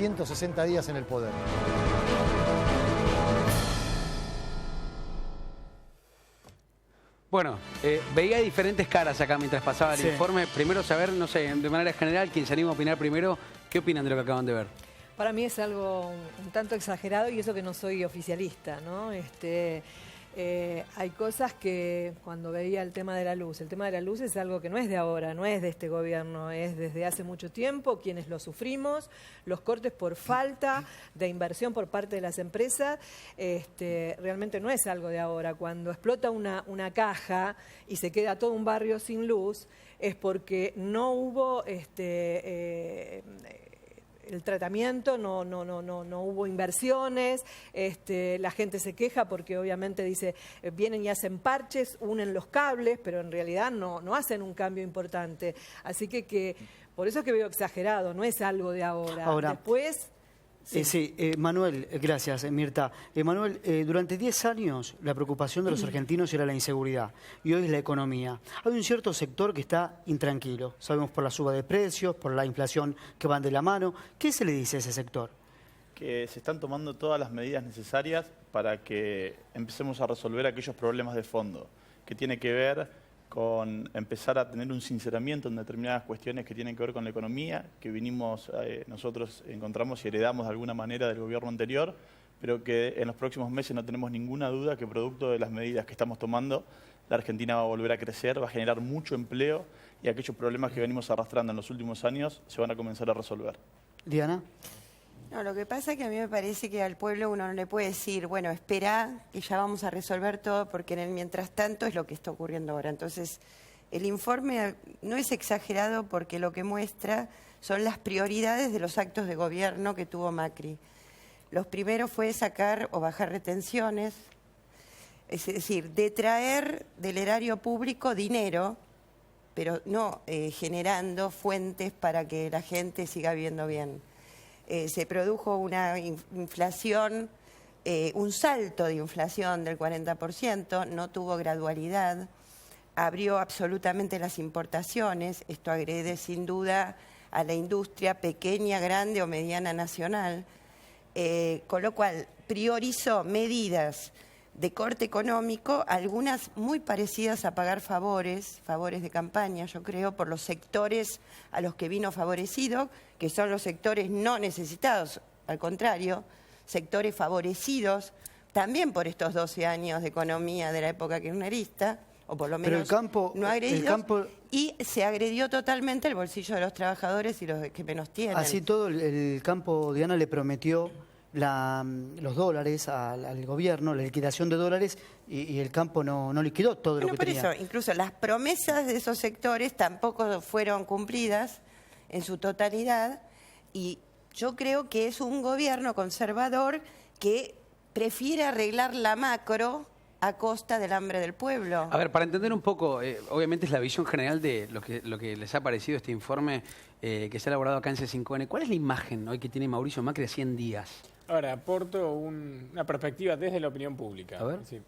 160 días en el poder. Bueno, veía diferentes caras acá mientras pasaba el informe. Primero saber, no sé, de manera general, quien se anima a opinar primero, ¿qué opinan de lo que acaban de ver? Para mí es algo un tanto exagerado y eso que no soy oficialista, ¿no? Hay cosas que cuando veía el tema de la luz es algo que no es de ahora, no es de este gobierno, es desde hace mucho tiempo quienes lo sufrimos, los cortes por falta de inversión por parte de las empresas, realmente no es algo de ahora. Cuando explota una caja y se queda todo un barrio sin luz, es porque no hubo el tratamiento, no hubo inversiones, la gente se queja porque obviamente dice, vienen y hacen parches, unen los cables, pero en realidad no hacen un cambio importante. Así que por eso es que veo exagerado, no es algo de ahora. Después... Manuel, gracias, Mirta. Manuel, durante 10 años la preocupación de los argentinos era la inseguridad y hoy es la economía. Hay un cierto sector que está intranquilo. Sabemos por la suba de precios, por la inflación que van de la mano. ¿Qué se le dice a ese sector? Que se están tomando todas las medidas necesarias para que empecemos a resolver aquellos problemas de fondo, que tiene que ver con empezar a tener un sinceramiento en determinadas cuestiones que tienen que ver con la economía, que nosotros encontramos y heredamos de alguna manera del gobierno anterior, pero que en los próximos meses no tenemos ninguna duda que producto de las medidas que estamos tomando, la Argentina va a volver a crecer, va a generar mucho empleo y aquellos problemas que venimos arrastrando en los últimos años se van a comenzar a resolver. Diana. No, lo que pasa es que a mí me parece que al pueblo uno no le puede decir, bueno, espera que ya vamos a resolver todo, porque en el mientras tanto es lo que está ocurriendo ahora. Entonces, el informe no es exagerado porque lo que muestra son las prioridades de los actos de gobierno que tuvo Macri. Los primeros fue sacar o bajar retenciones, es decir, detraer del erario público dinero, pero no generando fuentes para que la gente siga viviendo bien. Se produjo una inflación, un salto de inflación del 40%, no tuvo gradualidad, abrió absolutamente las importaciones, esto agrede sin duda a la industria pequeña, grande o mediana nacional, con lo cual priorizó medidas de corte económico, algunas muy parecidas a pagar favores de campaña, yo creo, por los sectores a los que vino favorecido, que son los sectores no necesitados, al contrario, sectores favorecidos, también por estos 12 años de economía de la época kirchnerista, o por lo menos no agredidos, y se agredió totalmente el bolsillo de los trabajadores y los que menos tienen. Así todo el campo, Diana, le prometió los dólares al gobierno, la liquidación de dólares, y el campo no liquidó todo lo que tenía. Por eso, incluso las promesas de esos sectores tampoco fueron cumplidas en su totalidad, y yo creo que es un gobierno conservador que prefiere arreglar la macro a costa del hambre del pueblo. A ver, para entender un poco, obviamente es la visión general de lo que les ha parecido este informe que se ha elaborado acá en C5N. ¿Cuál es la imagen hoy que tiene Mauricio Macri a 100 días? Ahora, aporto una perspectiva desde la opinión pública. A ver. Sí.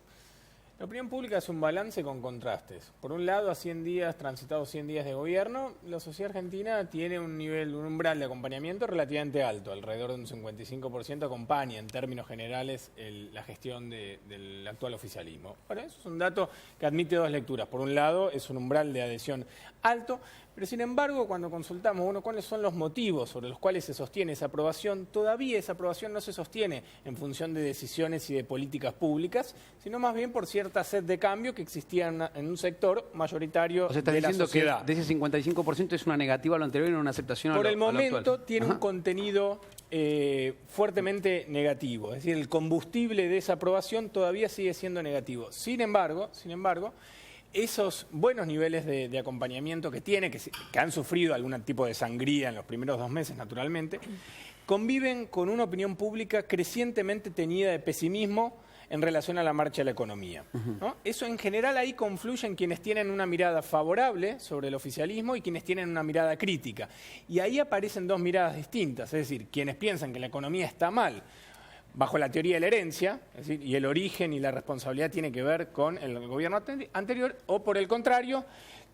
La opinión pública es un balance con contrastes. Por un lado, a 100 días, transitados 100 días de gobierno, la sociedad argentina tiene un umbral de acompañamiento relativamente alto, alrededor de un 55% acompaña en términos generales la gestión del actual oficialismo. Ahora, eso es un dato que admite dos lecturas. Por un lado, es un umbral de adhesión alto, pero sin embargo, cuando consultamos cuáles son los motivos sobre los cuales se sostiene esa aprobación, todavía esa aprobación no se sostiene en función de decisiones y de políticas públicas, sino más bien por cierta sed de cambio que existía en un sector mayoritario de la sociedad. De ese 55% es una negativa a lo anterior y una aceptación por a lo el momento actual. Tiene un contenido fuertemente negativo, es decir, el combustible de esa aprobación todavía sigue siendo negativo. Sin embargo, esos buenos niveles de acompañamiento que tiene, que han sufrido algún tipo de sangría en los primeros 2 meses, naturalmente, conviven con una opinión pública crecientemente teñida de pesimismo en relación a la marcha de la economía, ¿no? Eso en general ahí confluyen quienes tienen una mirada favorable sobre el oficialismo y quienes tienen una mirada crítica. Y ahí aparecen dos miradas distintas, es decir, quienes piensan que la economía está mal, bajo la teoría de la herencia, es decir, y el origen y la responsabilidad tiene que ver con el gobierno anterior, o por el contrario,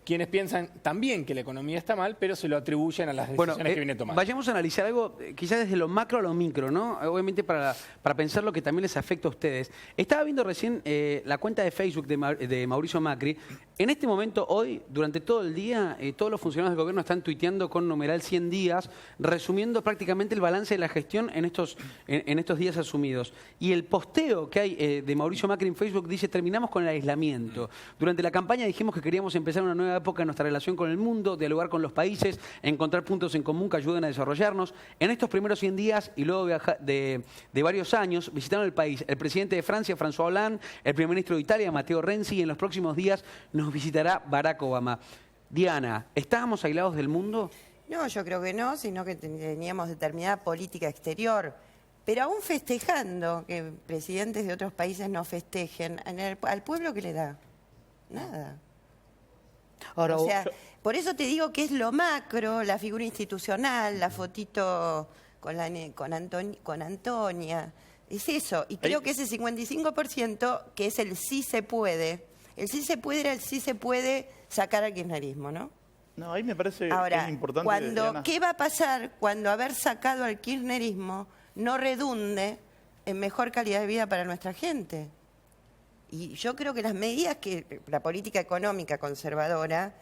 quienes piensan también que la economía está mal, pero se lo atribuyen a las decisiones que viene tomando. Vayamos a analizar algo, quizás desde lo macro a lo micro, ¿no? Obviamente para pensar lo que también les afecta a ustedes. Estaba viendo recién la cuenta de Facebook de Mauricio Macri. En este momento, hoy, durante todo el día, todos los funcionarios del gobierno están tuiteando con numeral 100 días, resumiendo prácticamente el balance de la gestión en estos días asumidos. Y el posteo que hay de Mauricio Macri en Facebook dice: terminamos con el aislamiento. Durante la campaña dijimos que queríamos empezar una nueva época en nuestra relación con el mundo, dialogar con los países, encontrar puntos en común que ayuden a desarrollarnos. En estos primeros 100 días y luego de varios años, visitaron el país el presidente de Francia, François Hollande, el primer ministro de Italia, Matteo Renzi, y en los próximos días nos visitará Barack Obama. Diana, ¿estábamos aislados del mundo? No, yo creo que no, sino que teníamos determinada política exterior. Pero aún festejando que presidentes de otros países no festejen, ¿al pueblo qué le da? Nada. Ahora, O sea, por eso te digo que es lo macro, la figura institucional, la fotito con Antonia. Es eso. Y creo que ese 55% que es el sí se puede. El sí se puede era el sí se puede sacar al kirchnerismo, ¿no? No, ahí me parece Ahora, que es importante, Diana. ¿qué va a pasar cuando haber sacado al kirchnerismo no redunde en mejor calidad de vida para nuestra gente? Y yo creo que las medidas que la política económica conservadora,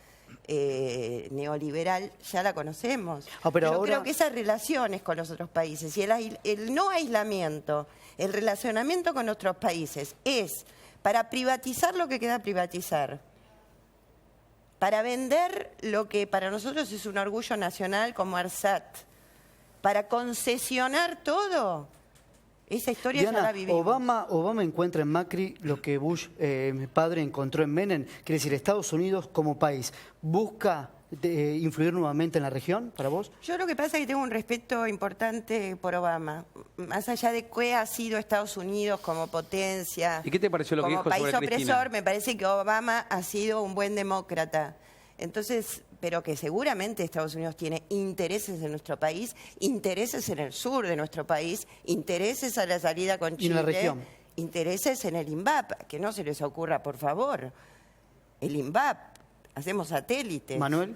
neoliberal, ya la conocemos. Pero yo ahora... creo que esas relaciones con los otros países y el no aislamiento, el relacionamiento con otros países es para privatizar lo que queda privatizar, para vender lo que para nosotros es un orgullo nacional como ARSAT, para concesionar todo. Esa historia Diana, ya la vivimos. Obama encuentra en Macri lo que Bush, mi padre, encontró en Menem, quiere decir, Estados Unidos como país, ¿busca influir nuevamente en la región para vos? Yo lo que pasa es que tengo un respeto importante por Obama, más allá de qué ha sido Estados Unidos como potencia, ¿Y qué te pareció lo que como dijo país sobre opresor, Cristina? me parece que Obama ha sido un buen demócrata. Entonces, pero que seguramente Estados Unidos tiene intereses en nuestro país, intereses en el sur de nuestro país, intereses a la salida con Chile, Y en la región. intereses en el INVAP, que no se les ocurra, por favor. El INVAP, hacemos satélites. Manuel.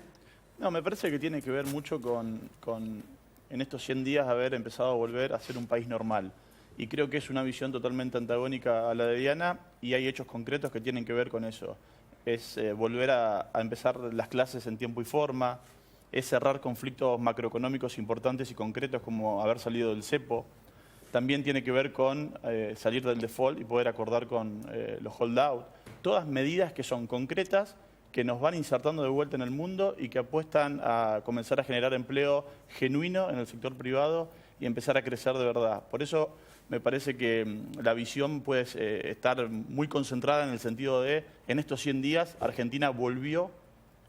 No, me parece que tiene que ver mucho con en estos 100 días haber empezado a volver a ser un país normal. Y creo que es una visión totalmente antagónica a la de Diana y hay hechos concretos que tienen que ver con eso. Es volver a empezar las clases en tiempo y forma, es cerrar conflictos macroeconómicos importantes y concretos como haber salido del cepo. También tiene que ver con salir del default y poder acordar con los holdout. Todas medidas que son concretas, que nos van insertando de vuelta en el mundo y que apuestan a comenzar a generar empleo genuino en el sector privado y empezar a crecer de verdad. Por eso me parece que la visión puede estar muy concentrada en el sentido de, en estos 100 días, Argentina volvió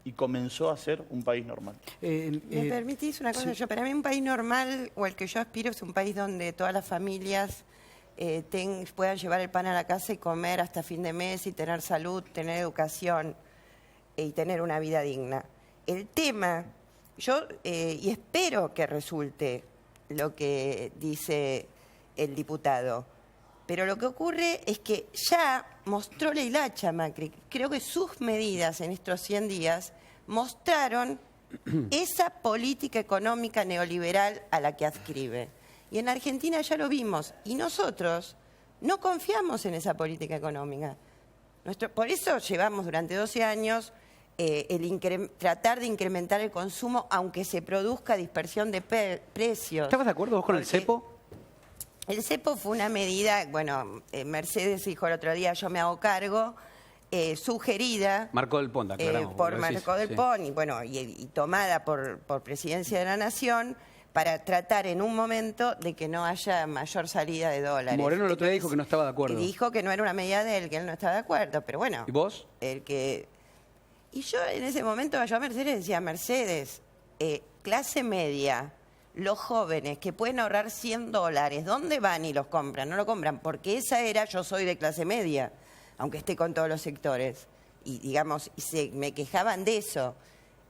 y comenzó a ser un país normal. ¿Me permitís una cosa? Sí. Para mí un país normal, o el que yo aspiro, es un país donde todas las familias puedan llevar el pan a la casa y comer hasta fin de mes y tener salud, tener educación y tener una vida digna. El tema, y espero que resulte lo que dice el diputado, pero lo que ocurre es que ya mostró la hilacha Macri. Creo que sus medidas en estos 100 días mostraron esa política económica neoliberal a la que adscribe. Y en Argentina ya lo vimos. Y nosotros no confiamos en esa política económica. Por eso llevamos durante 12 años tratar de incrementar el consumo, aunque se produzca dispersión de precios. ¿Estabas de acuerdo vos con el cepo? El cepo fue una medida, bueno, Mercedes dijo el otro día, yo me hago cargo, sugerida Marco del Pont, aclaramos. por lo decís, Marco del sí. Pont y, bueno, y tomada por Presidencia de la Nación para tratar en un momento de que no haya mayor salida de dólares. Moreno el otro día dijo que no estaba de acuerdo. Y dijo que no era una medida de él, que él no estaba de acuerdo, pero bueno. ¿Y vos? Y yo en ese momento, yo a Mercedes decía, Mercedes, clase media, los jóvenes que pueden ahorrar $100, ¿dónde van y los compran? No lo compran, porque esa era, yo soy de clase media, aunque esté con todos los sectores. Y digamos, me quejaban de eso.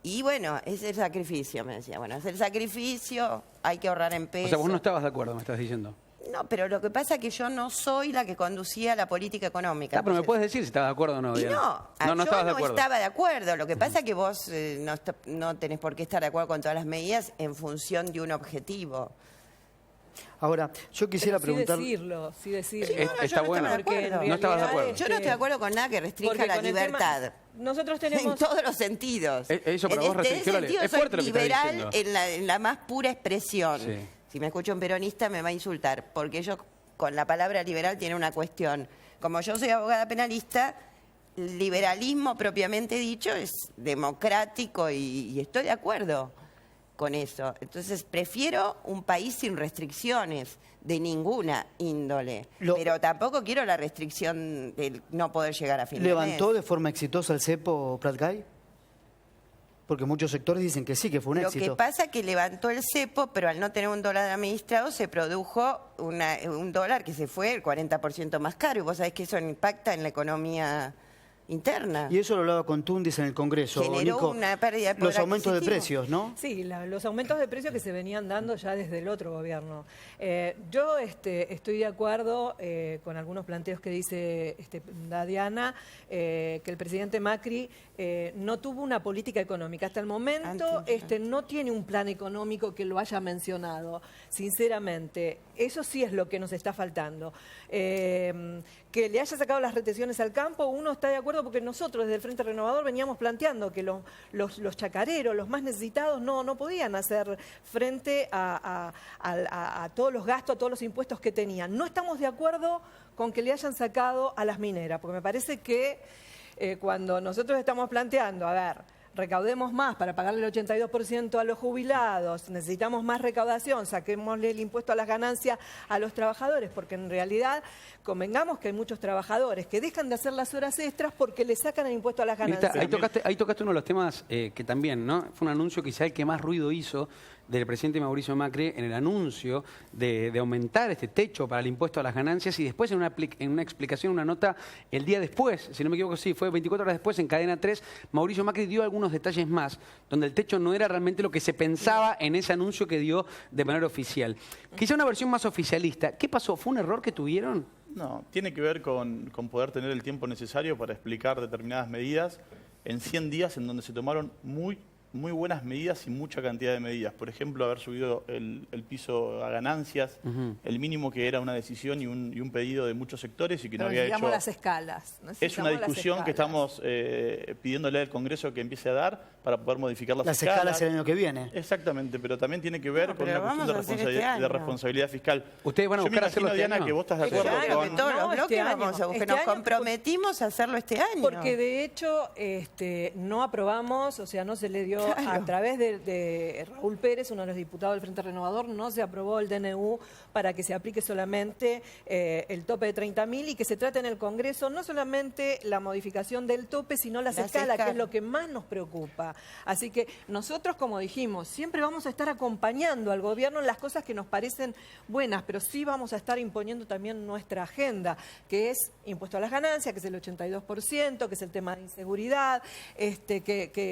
Y bueno, es el sacrificio, me decía. Bueno, es el sacrificio, hay que ahorrar en pesos. O sea, vos no estabas de acuerdo, me estás diciendo. No, pero lo que pasa es que yo no soy la que conducía la política económica. Pero me Entonces, puedes decir si estás de acuerdo o no. y Diana. no, no yo estabas de no acuerdo. estaba de acuerdo. Lo que pasa es que vos no tenés por qué estar de acuerdo con todas las medidas en función de un objetivo. Ahora, yo quisiera Pero preguntar... sí decirlo. Sí, no, yo Está no bueno. estaba de Porque en acuerdo. No estabas de realidad, acuerdo. Yo no estoy de acuerdo con nada que restrinja porque la con el tema- libertad. nosotros En tenemos... todos los sentidos. Eso para en vos restringió la ley. sentido Es soy fuerte lo que estás liberal diciendo. en la más pura expresión. Sí. Si me escucha un peronista me va a insultar, porque ellos con la palabra liberal tienen una cuestión. Como yo soy abogada penalista, el liberalismo propiamente dicho es democrático y estoy de acuerdo con eso. Entonces prefiero un país sin restricciones de ninguna índole, pero tampoco quiero la restricción de no poder llegar a fin de mes. ¿Levantó de forma exitosa el cepo Prat-Gay? Porque muchos sectores dicen que sí, que fue un Lo éxito. que pasa es que levantó el cepo, pero al no tener un dólar administrado se produjo un dólar que se fue el 40% más caro. Y vos sabés que eso impacta en la economía interna. Y eso lo hablaba con Tundis en el Congreso. Generó Nico, una pérdida de poder los aumentos de adquisitivo. precios, ¿no? Sí, los aumentos de precios que se venían dando ya desde el otro gobierno. Yo estoy de acuerdo con algunos planteos que dice Diana, que el presidente Macri no tuvo una política económica. Hasta el momento no tiene un plan económico que lo haya mencionado, sinceramente. Eso sí es lo que nos está faltando. Que le haya sacado las retenciones al campo, uno está de acuerdo porque nosotros desde el Frente Renovador veníamos planteando que los chacareros, los más necesitados, no podían hacer frente a todos los gastos, a todos los impuestos que tenían. No estamos de acuerdo con que le hayan sacado a las mineras, porque me parece que cuando nosotros estamos planteando, a ver, recaudemos más para pagarle el 82% a los jubilados, necesitamos más recaudación, saquémosle el impuesto a las ganancias a los trabajadores, porque en realidad convengamos que hay muchos trabajadores que dejan de hacer las horas extras porque le sacan el impuesto a las ganancias. Mirta, ahí tocaste uno de los temas que también, ¿no? Fue un anuncio quizá el que más ruido hizo del presidente Mauricio Macri en el anuncio de aumentar este techo para el impuesto a las ganancias y después en una explicación, una nota el día después, si no me equivoco, sí, fue 24 horas después en Cadena 3, Mauricio Macri dio algunos detalles más, donde el techo no era realmente lo que se pensaba en ese anuncio que dio de manera oficial. Quizá una versión más oficialista. ¿Qué pasó? ¿Fue un error que tuvieron? No, tiene que ver con poder tener el tiempo necesario para explicar determinadas medidas en 100 días en donde se tomaron muy buenas medidas y mucha cantidad de medidas. Por ejemplo, haber subido el piso a ganancias, el mínimo que era una decisión y un pedido de muchos sectores y que no había hecho... las escalas. Es una discusión que estamos pidiéndole al Congreso que empiece a dar para poder modificar las escalas el año que viene. Exactamente, pero también tiene que ver con pero una cuestión vamos a hacer este año. de responsabilidad fiscal. Ustedes van a Yo me buscar hacerlo imagino, este Diana, año. que vos estás de Este acuerdo año, con... que todos No, los este bloques año. vamos a buscar. Este Nos año, comprometimos a hacerlo este año. Porque de hecho no aprobamos, o sea, no se le dio Claro. a través de Raúl Pérez, uno de los diputados del Frente Renovador, no se aprobó el DNU para que se aplique solamente el tope de 30.000 y que se trate en el Congreso no solamente la modificación del tope, sino las escalas, que es lo que más nos preocupa. Así que nosotros, como dijimos, siempre vamos a estar acompañando al gobierno en las cosas que nos parecen buenas, pero sí vamos a estar imponiendo también nuestra agenda, que es impuesto a las ganancias, que es el 82%, que es el tema de inseguridad,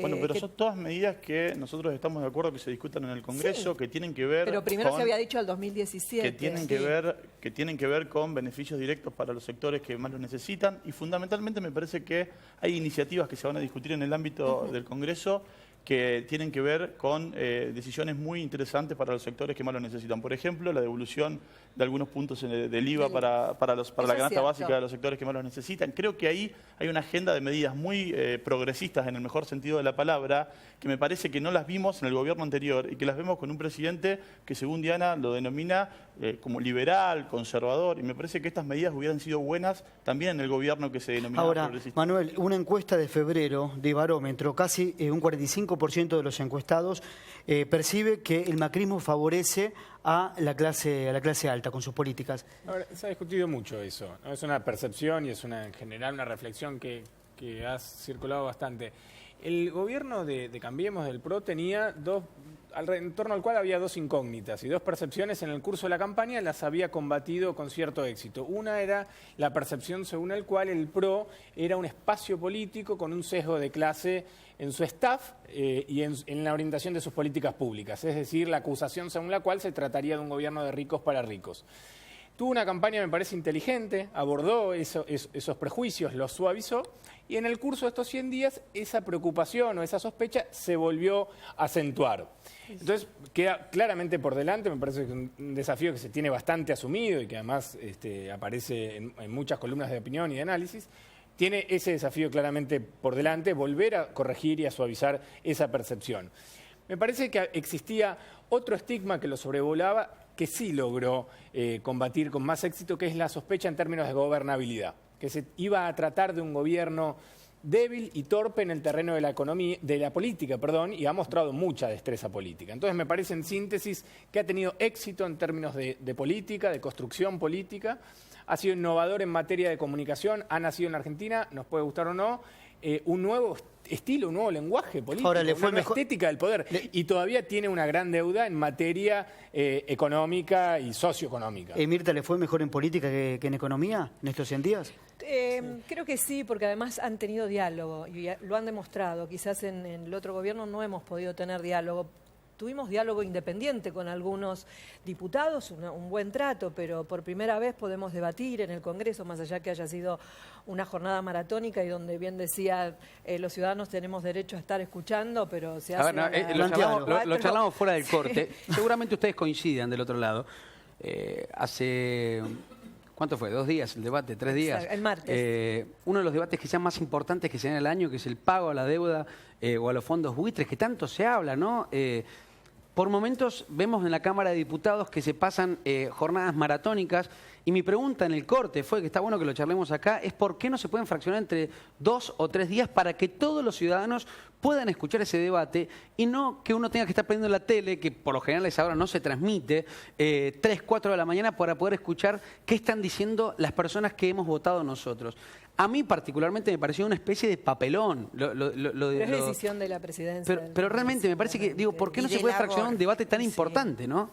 Bueno, pero son todas medidas que nosotros estamos de acuerdo que se discutan en el Congreso, Sí. que tienen que ver pero primero con... se había dicho el 2017. que tienen que ver con beneficios directos para los sectores que más los necesitan y fundamentalmente me parece que hay iniciativas que se van a discutir en el ámbito del Congreso que tienen que ver con decisiones muy interesantes para los sectores que más lo necesitan. Por ejemplo, la devolución de algunos puntos del IVA para la Eso canasta es cierto. básica de los sectores que más lo necesitan. Creo que ahí hay una agenda de medidas muy progresistas en el mejor sentido de la palabra, que me parece que no las vimos en el gobierno anterior y que las vemos con un presidente que, según Diana, lo denomina como liberal, conservador, y me parece que estas medidas hubieran sido buenas también en el gobierno que se denominaba Ahora, progresista. Manuel, una encuesta de febrero de Barómetro, casi un 45% de los encuestados percibe que el macrismo favorece a la clase alta con sus políticas. Ahora, se ha discutido mucho eso, ¿no? Es una percepción y es en general una reflexión que ha circulado bastante. El gobierno de Cambiemos, del PRO, tenía en torno al cual había dos incógnitas y dos percepciones en el curso de la campaña las había combatido con cierto éxito. Una era la percepción según el cual el PRO era un espacio político con un sesgo de clase en su staff y en la orientación de sus políticas públicas, es decir, la acusación según la cual se trataría de un gobierno de ricos para ricos. tuvo una campaña, me parece, inteligente, abordó esos prejuicios, los suavizó, y en el curso de estos 100 días esa preocupación o esa sospecha se volvió a acentuar. Entonces queda claramente por delante, me parece que es un desafío que se tiene bastante asumido y que además aparece en muchas columnas de opinión y de análisis. Tiene ese desafío claramente por delante, volver a corregir y a suavizar esa percepción. Me parece que existía otro estigma que lo sobrevolaba, que sí logró combatir con más éxito, que es la sospecha en términos de gobernabilidad, que se iba a tratar de un gobierno débil y torpe en el terreno de la economía, de la política, y ha mostrado mucha destreza política. Entonces me parece en síntesis que ha tenido éxito en términos de política, de construcción política, ha sido innovador en materia de comunicación, ha nacido en la Argentina, nos puede gustar o no, un nuevo estilo, un nuevo lenguaje político, Ahora, una nueva estética del poder, y todavía tiene una gran deuda en materia económica y socioeconómica. Mirta, ¿le fue mejor en política que en economía en estos 100 días? Creo que sí, porque además han tenido diálogo y lo han demostrado. Quizás en el otro gobierno no hemos podido tener diálogo. Tuvimos diálogo independiente con algunos diputados, un buen trato, pero por primera vez podemos debatir en el Congreso, más allá que haya sido una jornada maratónica y donde bien decía, los ciudadanos tenemos derecho a estar escuchando, pero se hace... Lo charlamos fuera del corte. Seguramente ustedes coincidan del otro lado. Hace... ¿Cuánto fue? ¿2 días el debate? ¿3 días? El martes. Uno de los debates quizás más importantes que se dan el año, que es el pago a la deuda o a los fondos buitres, que tanto se habla, ¿no? Por momentos vemos en la Cámara de Diputados que se pasan jornadas maratónicas y mi pregunta en el corte fue, que está bueno que lo charlemos acá, es por qué no se pueden fraccionar entre 2 o 3 días para que todos los ciudadanos puedan escuchar ese debate y no que uno tenga que estar prendiendo la tele, que por lo general a esa hora no se transmite, 3, 4 de la mañana para poder escuchar qué están diciendo las personas que hemos votado nosotros. A mí particularmente me pareció una especie de papelón. Pero es decisión de la presidencia. Pero realmente me parece que, digo, ¿por qué no se puede fraccionar un debate tan importante, no?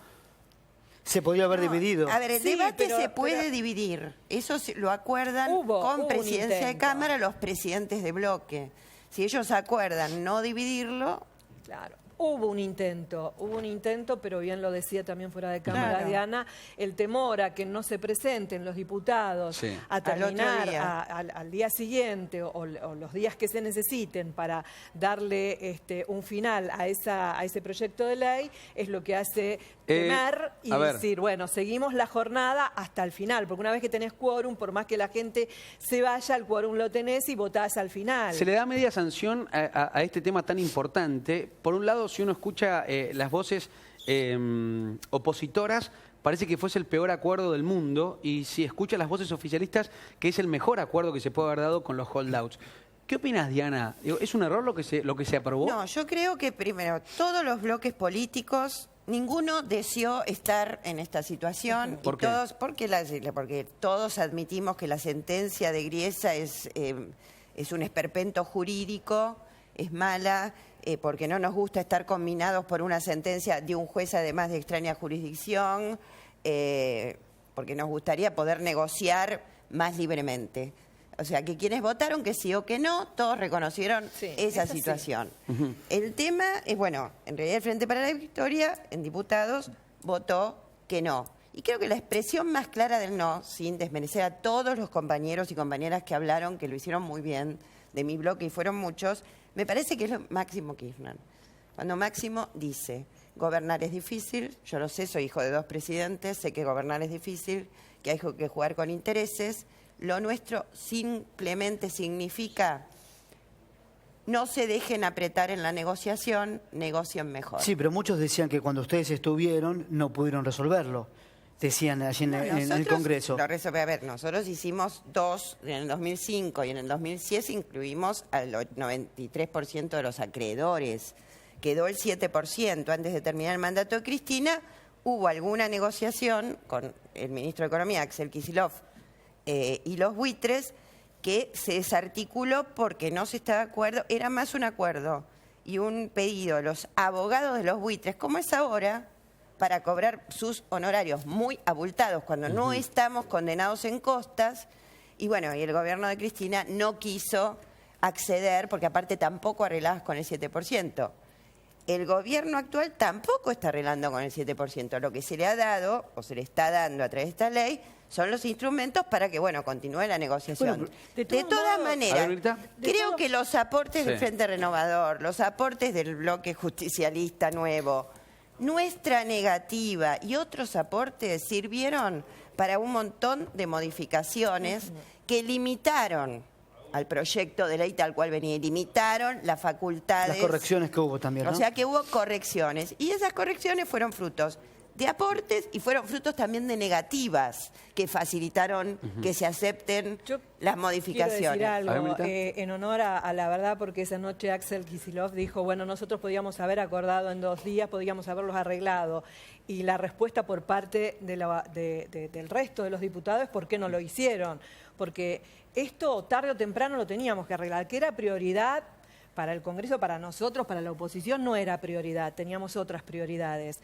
Se podría haber dividido. A ver, el debate se puede dividir. Eso lo acuerdan con presidencia de Cámara los presidentes de bloque. Si ellos acuerdan no dividirlo... Claro. Hubo un intento, pero bien lo decía también fuera de cámara Diana, el temor a que no se presenten los diputados a terminar al día siguiente o los días que se necesiten para darle un final a ese proyecto de ley, es lo que hace temer y decir, bueno, seguimos la jornada hasta el final, porque una vez que tenés quórum, por más que la gente se vaya, el quórum lo tenés y votás al final. Se le da media sanción a este tema tan importante. Por un lado, si uno escucha las voces opositoras, parece que fuese el peor acuerdo del mundo, y si escucha las voces oficialistas, que es el mejor acuerdo que se puede haber dado con los holdouts. ¿Qué opinas, Diana? ¿Es un error lo que se aprobó? No, yo creo que primero, todos los bloques políticos, ninguno deseó estar en esta situación. ¿Por qué? Porque todos admitimos que la sentencia de Griesa es un esperpento jurídico, es mala, porque no nos gusta estar combinados por una sentencia de un juez además de extraña jurisdicción, porque nos gustaría poder negociar más libremente. O sea, que quienes votaron que sí o que no, todos reconocieron esa situación. Sí. El tema es, bueno, en realidad el Frente para la Victoria, en diputados, votó que no. Y creo que la expresión más clara del no, sin desmerecer a todos los compañeros y compañeras que hablaron, que lo hicieron muy bien, de mi bloque, y fueron muchos, me parece que es lo Máximo Kirchner. Cuando Máximo dice, gobernar es difícil, yo lo sé, soy hijo de 2 presidentes, sé que gobernar es difícil, que hay que jugar con intereses. Lo nuestro simplemente significa no se dejen apretar en la negociación, negocien mejor. Sí, pero muchos decían que cuando ustedes estuvieron no pudieron resolverlo. Decían allí en el Congreso. Nosotros hicimos 2 en el 2005 y en el 2010 incluimos al 93% de los acreedores. Quedó el 7%. Antes de terminar el mandato de Cristina, hubo alguna negociación con el ministro de Economía, Axel Kicillof, y los buitres, que se desarticuló porque no se estaba de acuerdo. Era más un acuerdo y un pedido a los abogados de los buitres, como es ahora, para cobrar sus honorarios muy abultados cuando no estamos condenados en costas. Y bueno, y el gobierno de Cristina no quiso acceder, porque aparte tampoco arreglabas con el 7%. el gobierno actual tampoco está arreglando con el 7%. Lo que se le ha dado, o se le está dando a través de esta ley, son los instrumentos para que, bueno, continúe la negociación. Bueno, de de todos todas modos- maneras, A ver, Mirta. creo que los aportes del Sí. Frente Renovador, los aportes del bloque justicialista nuevo, nuestra negativa y otros aportes sirvieron para un montón de modificaciones que limitaron al proyecto de ley tal cual venía, y limitaron las facultades. Las correcciones que hubo también, ¿no? O sea que hubo correcciones, y esas correcciones fueron frutos de aportes y fueron frutos también de negativas que facilitaron que se acepten Yo las Quiero modificaciones. decir A ver, algo Mirta. en honor a la verdad, porque esa noche Axel Kicillof dijo, bueno, nosotros podíamos haber acordado en 2 días, podíamos haberlos arreglado. Y la respuesta por parte del resto de los diputados es por qué no lo hicieron. Porque esto tarde o temprano lo teníamos que arreglar, que era prioridad para el Congreso, para nosotros, para la oposición, no era prioridad, teníamos otras prioridades.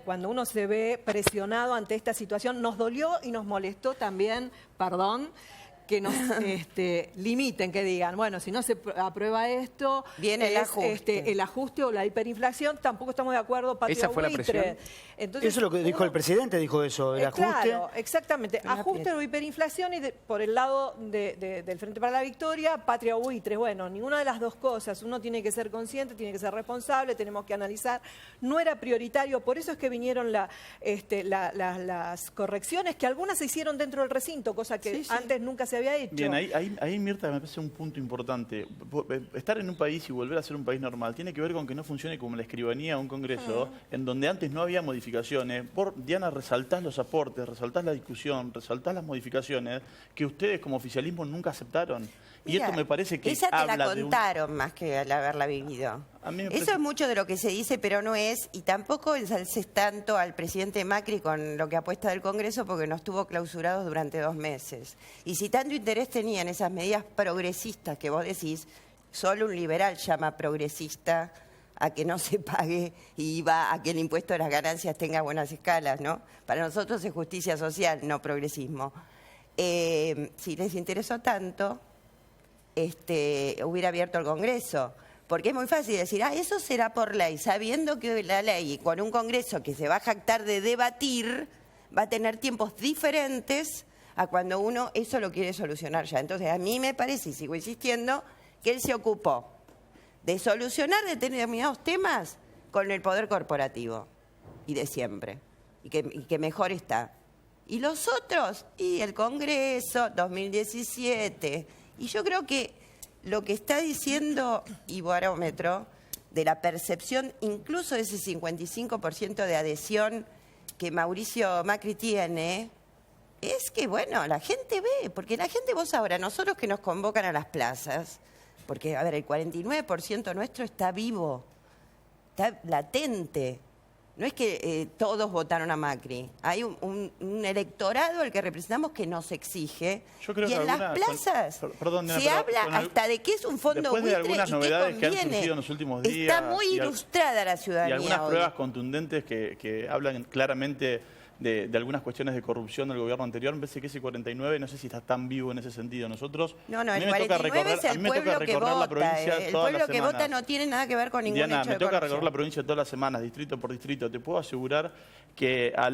Cuando uno se ve presionado ante esta situación, nos dolió y nos molestó también, perdón, que nos limiten, que digan, bueno, si no se aprueba esto, Viene el ajuste. el ajuste o la hiperinflación, tampoco estamos de acuerdo, Patria ¿Esa fue la Buitre. presión? Entonces, Eso es lo que dijo el presidente, dijo eso, el ajuste. Claro, exactamente. Pero Ajuste o hiperinflación y por el lado del Frente para la Victoria, Patria o Buitres. Bueno, ninguna de las dos cosas. Uno tiene que ser consciente, tiene que ser responsable, tenemos que analizar. No era prioritario, por eso es que vinieron las correcciones, que algunas se hicieron dentro del recinto, cosa que antes nunca se había hecho. Bien, ahí Mirta, me parece un punto importante. Estar en un país y volver a ser un país normal tiene que ver con que no funcione como la escribanía o un congreso, en donde antes no había modificaciones. Diana, resaltás los aportes, resaltás la discusión, resaltás las modificaciones que ustedes como oficialismo nunca aceptaron. Y Mira, esto me parece que esa te la habla de un... contaron más que al haberla vivido. A mí me Eso parece- es mucho de lo que se dice, pero no es, y tampoco ensalces tanto al presidente Macri con lo que apuesta del Congreso, porque nos tuvo clausurados durante 2 meses. Y si tanto interés tenían esas medidas progresistas que vos decís, solo un liberal llama progresista a que no se pague IVA, a que el impuesto de las ganancias tenga buenas escalas, ¿no? Para nosotros es justicia social, no progresismo. Si les interesó tanto, hubiera abierto el Congreso. Porque es muy fácil decir, eso será por ley, sabiendo que la ley, con un Congreso que se va a jactar de debatir, va a tener tiempos diferentes a cuando uno eso lo quiere solucionar ya. Entonces, a mí me parece, y sigo insistiendo, que él se ocupó de solucionar determinados temas con el poder corporativo, y de siempre, y que mejor está. Y los otros, y el Congreso, 2017, y yo creo que lo que está diciendo Ibarómetro, de la percepción incluso de ese 55% de adhesión que Mauricio Macri tiene, es que, bueno, la gente ve, porque la gente, vos ahora, nosotros que nos convocan a las plazas, porque, a ver, el 49% nuestro está vivo, está latente. No es que todos votaron a Macri. Hay un electorado al que representamos que nos exige. Yo creo y que en las alguna- plazas perdón, Diana, se pero habla con hasta de que es un fondo después de buitre algunas y qué novedades que han conviene. surgido en los últimos días Está muy ilustrada la y ciudadanía algunas hoy. pruebas contundentes que hablan claramente de algunas cuestiones de corrupción del gobierno anterior. Me parece que ese 49, no sé si está tan vivo en ese sentido. Nosotros, No, a el mí me toca 49 es a el mí me toca pueblo que recorrer la vota. provincia El todas pueblo las que semanas. vota no tiene nada que ver con ningún Diana, hecho me de toca recorrer corrupción. la provincia todas las semanas, distrito por distrito. Te puedo asegurar que a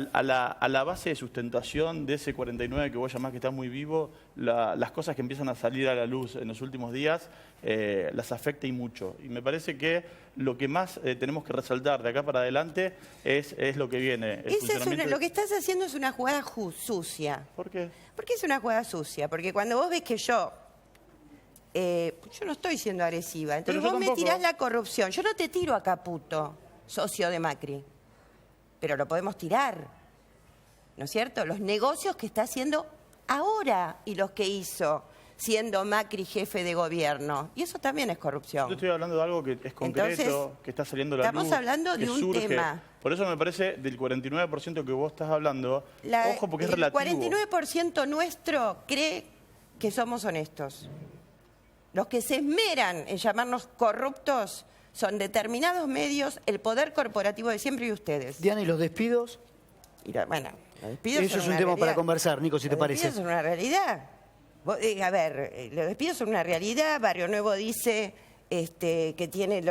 la base de sustentación de ese 49 que vos llamás que está muy vivo, las cosas que empiezan a salir a la luz en los últimos días las afecta y mucho. Y me parece que lo que más tenemos que resaltar de acá para adelante es lo que viene. El funcionamiento Lo que estás haciendo es una jugada sucia. ¿Por qué? ¿Por qué es una jugada sucia? Porque cuando vos ves que yo no estoy siendo agresiva, entonces Pero yo vos me tampoco. tirás la corrupción. Yo no te tiro a Caputo, socio de Macri, pero lo podemos tirar, ¿no es cierto? Los negocios que está haciendo ahora y los que hizo siendo Macri jefe de gobierno. Y eso también es corrupción. Yo estoy hablando de algo que es concreto, Entonces, que está saliendo a la luz. estamos hablando que de un surge. tema. Por eso me parece, del 49% que vos estás hablando, ojo porque es relativo. El 49% nuestro cree que somos honestos. Los que se esmeran en llamarnos corruptos son determinados medios, el poder corporativo de siempre y ustedes. Diana, ¿y los despidos? Y bueno, los despidos Eso son es un una tema para realidad. conversar, Nico, si te Los parece. despidos son una realidad. A ver, los despidos son una realidad. Barrio Nuevo dice que tiene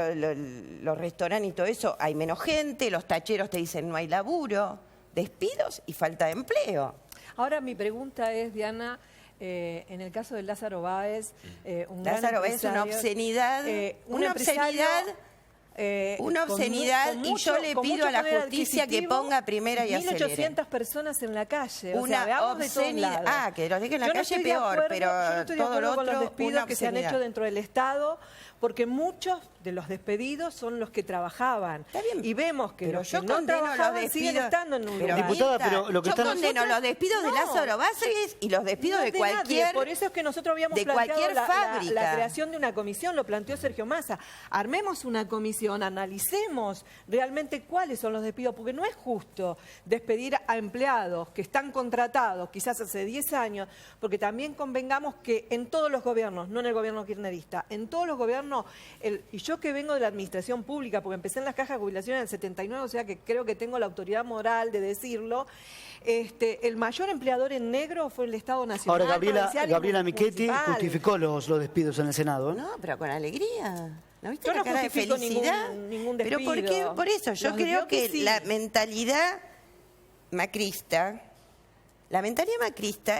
los restaurantes y todo eso, hay menos gente, los tacheros te dicen no hay laburo, despidos y falta de empleo. Ahora mi pregunta es, Diana, en el caso de Lázaro Báez, un gran Lázaro Báez es una empresario, obscenidad, un una empresario, obscenidad. Una con obscenidad, con y yo le con pido mucho a la poder justicia que adquisitivo, ponga primera y acelere. 1.800 personas en la calle. O sea, Una veamos de todos obscenidad. lados. Que los dejen en la Yo no calle estoy de peor, acuerdo- pero yo no estoy de todo lo acuerdo con los otro, despidos una que se han obscenidad. hecho dentro del Estado, porque muchos de los despedidos son los que trabajaban. Está bien, y vemos que pero los yo que no condeno los trabajaban siguen despidos. estando en un Pero, lugar. Diputada, Mirta, pero lo que yo están- condeno los despidos de No. Lázaro Báez y los despidos No de de cualquier... nadie. Por eso es que nosotros habíamos de planteado cualquier fábrica. la creación de una comisión, lo planteó Sergio Massa. Armemos una comisión, analicemos realmente cuáles son los despidos, porque no es justo despedir a empleados que están contratados quizás hace 10 años, porque también convengamos que en todos los gobiernos, no en el gobierno kirchnerista, en todos los gobiernos, y yo que vengo de la administración pública, porque empecé en las cajas de jubilación en el 79, o sea que creo que tengo la autoridad moral de decirlo, el mayor empleador en negro fue el Estado Nacional. Ahora, provincial y Gabriela Michetti municipal. justificó los despidos en el Senado, ¿eh? No, pero con alegría. ¿No viste Yo la no cara de justifico felicidad? ningún Pero ¿por qué? despido. Por eso, yo Los creo despidos que que sí. la mentalidad macrista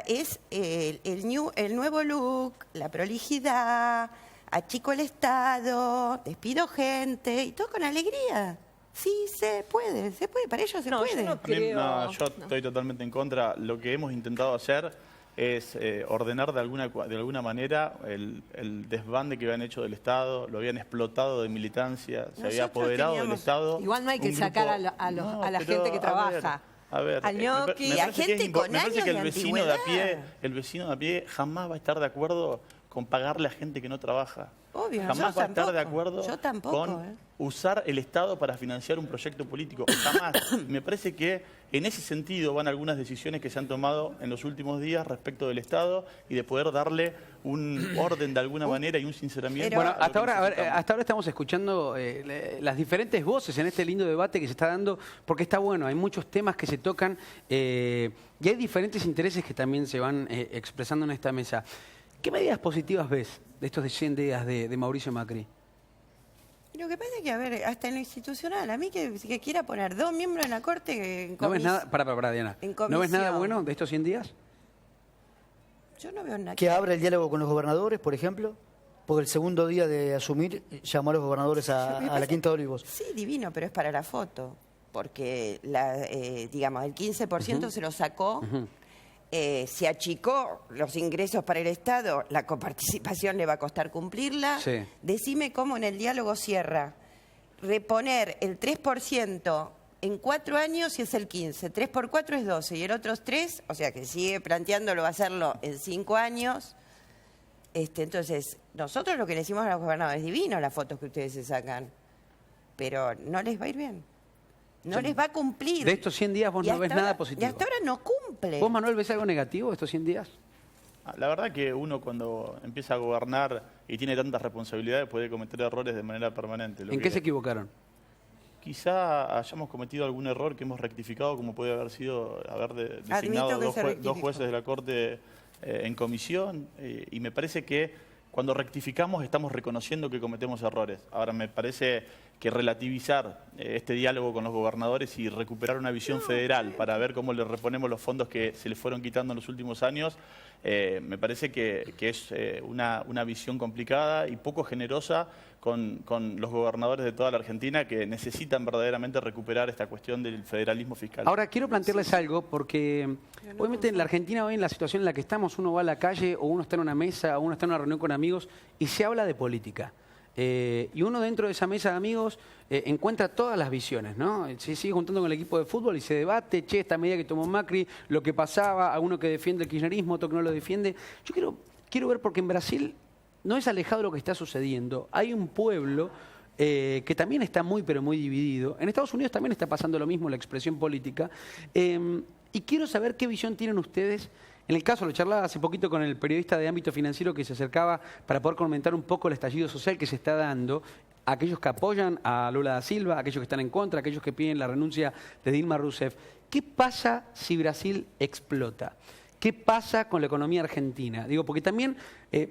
es el nuevo look, la prolijidad, achico el Estado, despido gente y todo con alegría. Sí, se puede, para ellos se No, yo puede. no A mí, creo. yo estoy totalmente en contra. Lo que hemos intentado hacer es ordenar de alguna manera el desbande que habían hecho del Estado, lo habían explotado de militancia, se había Nosotros apoderado del teníamos- Estado. Igual no hay que un sacar grupo- a la pero, gente que trabaja. A ver, Al ñoqui. Y a gente con me parece años que de el vecino de antigüedad. el vecino de a pie jamás va a estar de acuerdo con pagarle a gente que no trabaja. Obvio, Jamás yo va a estar tampoco. de acuerdo Yo tampoco, con usar el Estado para financiar un proyecto político. Jamás. Me parece que en ese sentido van algunas decisiones que se han tomado en los últimos días respecto del Estado y de poder darle un orden de alguna manera y un sinceramiento. Pero- Bueno, a lo hasta que ahora, a ver, necesitamos. hasta ahora estamos escuchando las diferentes voces en este lindo debate que se está dando, porque está bueno, hay muchos temas que se tocan y hay diferentes intereses que también se van expresando en esta mesa. ¿Qué medidas positivas ves de estos 100 días de Mauricio Macri? Lo que pasa es que, a ver, hasta en lo institucional, a mí que quiera poner 2 miembros en la Corte... ¿No ves nada? Para, Diana. en ¿No ves nada comisión. bueno de estos 100 días? Yo no veo nada. Que abra el diálogo con los gobernadores, por ejemplo, porque el segundo día de asumir llamó a los gobernadores a la Quinta de Olivos. Sí, divino, pero es para la foto. Porque, digamos, el 15% se lo sacó, se achicó los ingresos para el Estado, la coparticipación le va a costar cumplirla. Sí. Decime cómo en el diálogo cierra. Reponer el 3% en 4 años y es el 15. 3 por 4 es 12 y el otro es 3, o sea que sigue planteándolo va a hacerlo en 5 años. Entonces, nosotros lo que le decimos a los gobernadores, es divino las fotos que ustedes se sacan, pero no les va a ir bien. No les va a cumplir. De estos 100 días vos Y no hasta ves ahora- nada positivo. Y hasta ahora no cumple. ¿Vos, Manuel, ves algo negativo de estos 100 días? La verdad que uno cuando empieza a gobernar y tiene tantas responsabilidades puede cometer errores de manera permanente. Lo ¿En que qué se equivocaron? Quizá hayamos cometido algún error que hemos rectificado, como puede haber sido designado Admito que se dos rectificó. jueces de la Corte en comisión, y me parece que cuando rectificamos estamos reconociendo que cometemos errores. Ahora, me parece que relativizar este diálogo con los gobernadores y recuperar una visión federal para ver cómo le reponemos los fondos que se le fueron quitando en los últimos años, me parece que es una visión complicada y poco generosa con los gobernadores de toda la Argentina que necesitan verdaderamente recuperar esta cuestión del federalismo fiscal. Ahora, quiero plantearles algo, porque obviamente en la Argentina hoy, en la situación en la que estamos, uno va a la calle o uno está en una mesa o uno está en una reunión con amigos y se habla de política. Y uno dentro de esa mesa de amigos encuentra todas las visiones, ¿no? Se sigue juntando con el equipo de fútbol y se debate, che, esta medida que tomó Macri, lo que pasaba, a uno que defiende el kirchnerismo, otro que no lo defiende. Yo quiero ver, porque en Brasil no es alejado de lo que está sucediendo. Hay un pueblo que también está muy, pero muy dividido. En Estados Unidos también está pasando lo mismo, la expresión política. Y quiero saber qué visión tienen ustedes. En el caso, lo charlaba hace poquito con el periodista de ámbito financiero que se acercaba para poder comentar un poco el estallido social que se está dando. Aquellos que apoyan a Lula da Silva, aquellos que están en contra, aquellos que piden la renuncia de Dilma Rousseff. ¿Qué pasa si Brasil explota? ¿qué pasa con la economía argentina? Digo, porque también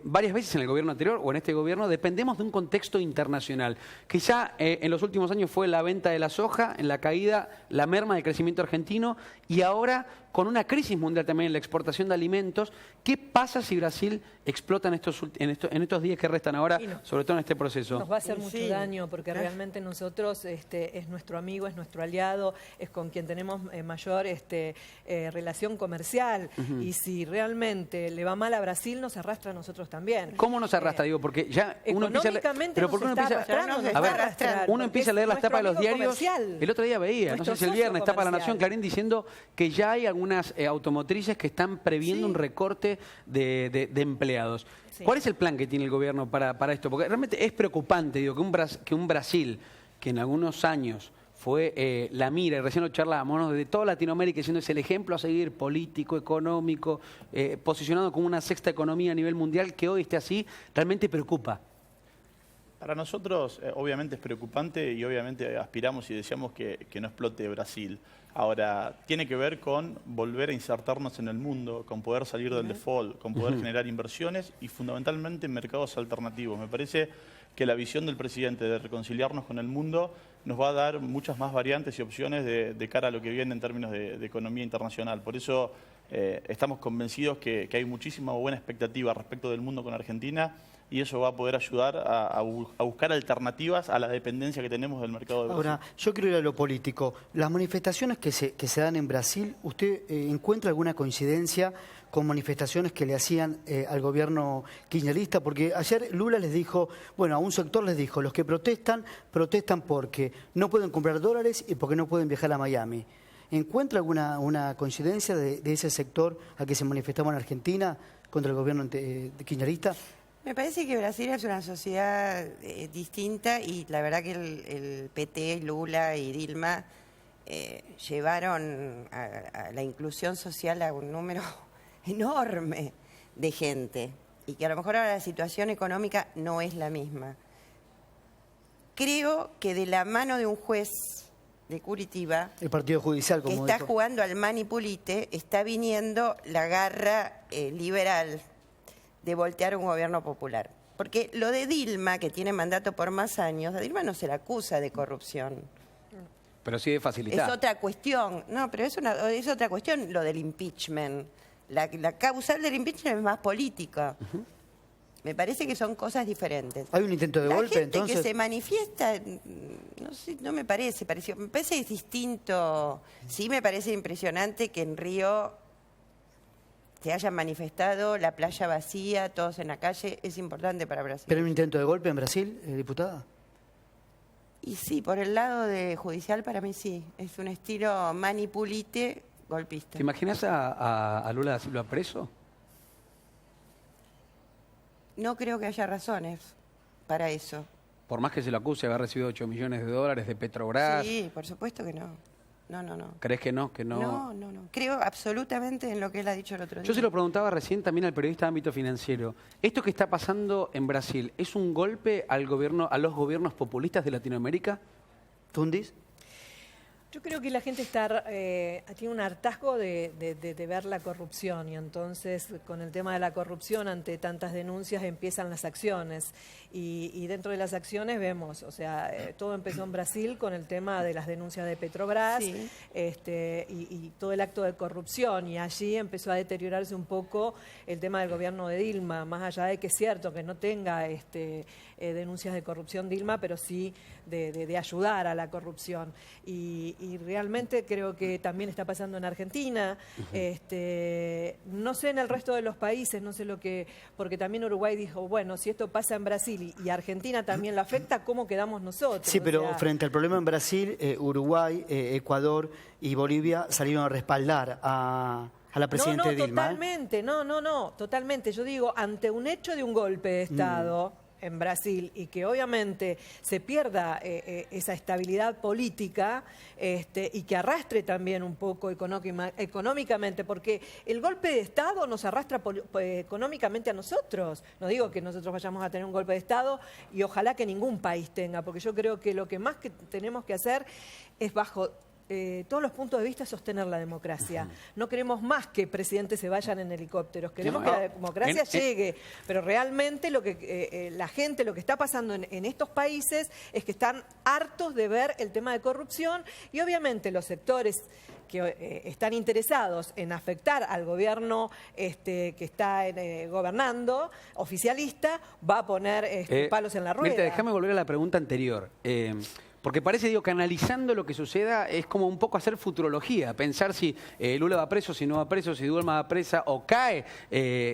varias veces en el gobierno anterior o en este gobierno dependemos de un contexto internacional. Quizá en los últimos años fue la venta de la soja, en la caída, la merma del crecimiento argentino y ahora con una crisis mundial también en la exportación de alimentos. ¿Qué pasa si Brasil explota en estos días que restan ahora, sobre todo en este proceso? Nos va a hacer mucho daño porque realmente nosotros es nuestro amigo, es nuestro aliado, es con quien tenemos mayor relación comercial. Y si realmente le va mal a Brasil, nos arrastra a nosotros también. ¿Cómo nos arrastra? Digo, porque ya uno empieza a leer, pero ¿por qué uno empieza uno empieza a leer las tapas de los diarios. El otro día veía, no sé si el viernes, tapa La Nación, Clarín, diciendo que ya hay algunas automotrices que están previendo un recorte de empleados. Sí. ¿Cuál es el plan que tiene el gobierno para esto? Porque realmente es preocupante, digo, que un Brasil que en algunos años fue la mira, y recién lo charlábamos, de toda Latinoamérica, siendo ese el ejemplo a seguir, político, económico, posicionado como una sexta economía a nivel mundial, que hoy esté así, realmente preocupa. Para nosotros, obviamente es preocupante y obviamente aspiramos y deseamos que no explote Brasil. Ahora, tiene que ver con volver a insertarnos en el mundo, con poder salir del default, con poder generar inversiones y fundamentalmente en mercados alternativos. Me parece que la visión del presidente de reconciliarnos con el mundo nos va a dar muchas más variantes y opciones de cara a lo que viene en términos de economía internacional. Por eso estamos convencidos que hay muchísima buena expectativa respecto del mundo con Argentina y eso va a poder ayudar a buscar alternativas a la dependencia que tenemos del mercado de Brasil. Ahora, yo quiero ir a lo político. Las manifestaciones que se dan en Brasil, ¿usted encuentra alguna coincidencia con manifestaciones que le hacían al gobierno kirchnerista? Porque ayer Lula les dijo, bueno, a un sector les dijo, los que protestan porque no pueden comprar dólares y porque no pueden viajar a Miami. ¿Encuentra alguna coincidencia de ese sector a que se manifestaba en Argentina contra el gobierno kirchnerista? Me parece que Brasil es una sociedad distinta y la verdad que el PT, Lula y Dilma llevaron a la inclusión social a un número enorme de gente y que a lo mejor ahora la situación económica no es la misma. Creo que de la mano de un juez de Curitiba, el partido judicial, como que está dijo, jugando al manipulite, está viniendo la garra liberal de voltear un gobierno popular. Porque lo de Dilma, que tiene mandato por más años, a Dilma no se la acusa de corrupción. Pero sí de facilitar. Es otra cuestión. No, pero es otra cuestión lo del impeachment. La causal del impeachment es más política. Me parece que son cosas diferentes. ¿Hay un intento de golpe, entonces? La gente entonces? que se manifiesta, no sé, no me parece. Me parece que es distinto. Sí me parece impresionante que en Río se hayan manifestado, la playa vacía, todos en la calle, es importante para Brasil. ¿Pero hay un intento de golpe en Brasil, diputada? Y sí, por el lado de judicial para mí sí. Es un estilo manipulite golpista. ¿Te imaginas a Lula da Silva preso? No creo que haya razones para eso. Por más que se lo acuse de haber recibido 8 millones de dólares de Petrobras. Sí, por supuesto que no. No. ¿Crees que no? No. Creo absolutamente en lo que él ha dicho el otro día. Yo se lo preguntaba recién también al periodista de ámbito financiero. ¿Esto que está pasando en Brasil es un golpe al gobierno, a los gobiernos populistas de Latinoamérica? ¿Tundis? Yo creo que la gente tiene un hartazgo de ver la corrupción y entonces con el tema de la corrupción ante tantas denuncias empiezan las acciones y dentro de las acciones vemos, o sea, todo empezó en Brasil con el tema de las denuncias de Petrobras sí. Y todo el acto de corrupción y allí empezó a deteriorarse un poco el tema del gobierno de Dilma, más allá de que es cierto que no tenga denuncias de corrupción Dilma, pero sí de ayudar a la corrupción y realmente creo que también está pasando en Argentina, no sé en el resto de los países, no sé porque también Uruguay dijo, bueno, si esto pasa en Brasil y Argentina también lo afecta, ¿cómo quedamos nosotros? Sí, pero frente al problema en Brasil, Uruguay, Ecuador y Bolivia salieron a respaldar a la presidenta Dilma. Totalmente. Yo digo, ante un hecho de un golpe de Estado en Brasil y que obviamente se pierda esa estabilidad política y que arrastre también un poco económicamente, porque el golpe de Estado nos arrastra económicamente a nosotros. No digo que nosotros vayamos a tener un golpe de Estado y ojalá que ningún país tenga, porque yo creo que lo que más que tenemos que hacer es bajo todos los puntos de vista sostener la democracia. No queremos más que presidentes se vayan en helicópteros, queremos que la democracia llegue, pero realmente lo que la gente, lo que está pasando en estos países es que están hartos de ver el tema de corrupción y obviamente los sectores que están interesados en afectar al gobierno que está gobernando, oficialista, va a poner palos en la rueda. Mirta, déjame volver a la pregunta anterior. Porque parece, digo, que analizando lo que suceda es como un poco hacer futurología, pensar si Lula va preso, si no va preso, si Dilma va presa o cae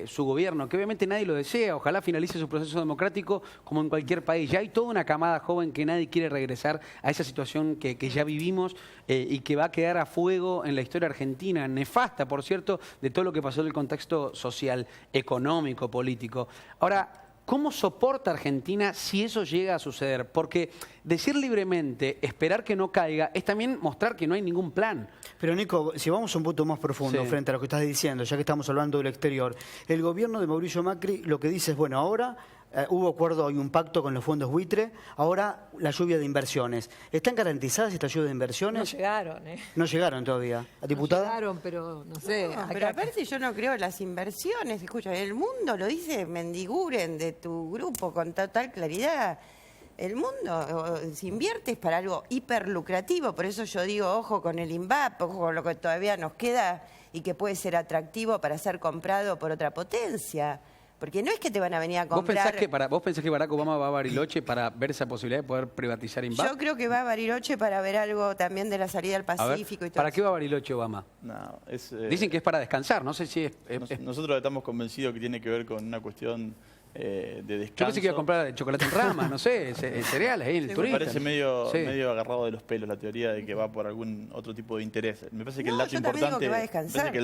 su gobierno, que obviamente nadie lo desea, ojalá finalice su proceso democrático como en cualquier país. Ya hay toda una camada joven que nadie quiere regresar a esa situación que ya vivimos y que va a quedar a fuego en la historia argentina, nefasta, por cierto, de todo lo que pasó en el contexto social, económico, político. Ahora, ¿cómo soporta Argentina si eso llega a suceder? Porque decir libremente, esperar que no caiga, es también mostrar que no hay ningún plan. Pero Nico, si vamos un punto más profundo frente a lo que estás diciendo, ya que estamos hablando del exterior, el gobierno de Mauricio Macri lo que dice es, bueno, ahora hubo acuerdo y un pacto con los fondos buitre, ahora la lluvia de inversiones. ¿Están garantizadas esta lluvia de inversiones? No llegaron, No llegaron todavía. ¿Diputada? No llegaron, pero no sé. No, pero aparte yo no creo en las inversiones. Escucha, el mundo lo dice Mendiguren de tu grupo con total claridad. El mundo se invierte para algo hiperlucrativo, por eso yo digo, ojo con el INVAP, ojo con lo que todavía nos queda y que puede ser atractivo para ser comprado por otra potencia. Porque no es que te van a venir a comprar... ¿Vos pensás que Barack Obama va a Bariloche para ver esa posibilidad de poder privatizar INVAP? Yo creo que va a Bariloche para ver algo también de la salida al Pacífico y todo ¿Para eso. qué va a Bariloche Obama? No, Dicen que es para descansar, no sé si es... Nosotros estamos convencidos que tiene que ver con una cuestión de descanso. Yo pensé que iba a comprar chocolate en ramas, no sé, cereales ahí en el Me turista. parece medio agarrado de los pelos la teoría de que va por algún otro tipo de interés. Me parece que el